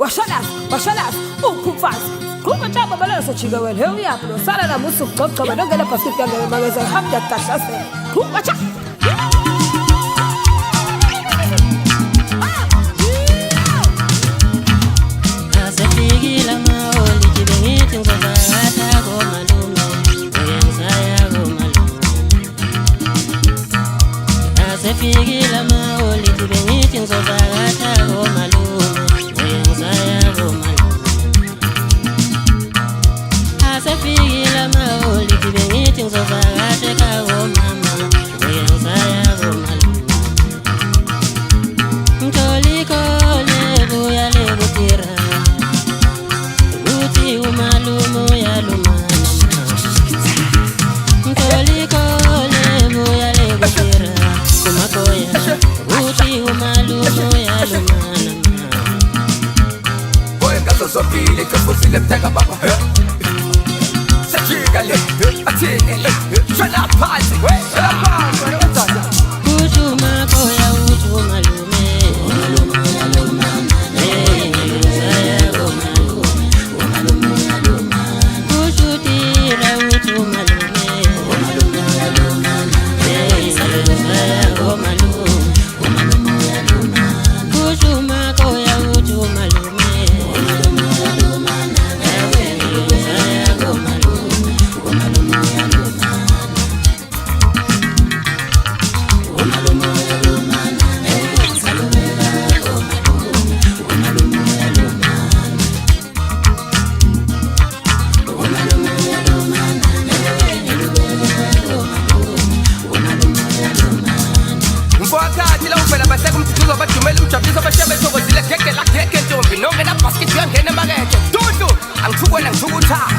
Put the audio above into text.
bashalas, ukufas. Kuma chapa balance chiga well. Here we are. Sala na musu kokka ba dogala pasika ngale magaza hamja tashase. Kuma cha. Figila maoli tibengithi ngizovakatha komalume ngiyenzaya komalume Asefigila maoli tibengithi ngizovakatha komama ngiyenzaya komalume Mtoliko lebuya lebutira uthi umalume uyalumana Mtoliko lebuya lebutira Uti umalumo ya lumana Boy gato sopile che fosse le tega baba Se chigale atene Shana pasi Utu makoya utu malume Umalumo ya lumana Saya umalume Umalumo ya lumana Utu tira utu malume Umalumo ya lumana Saya umalume Ang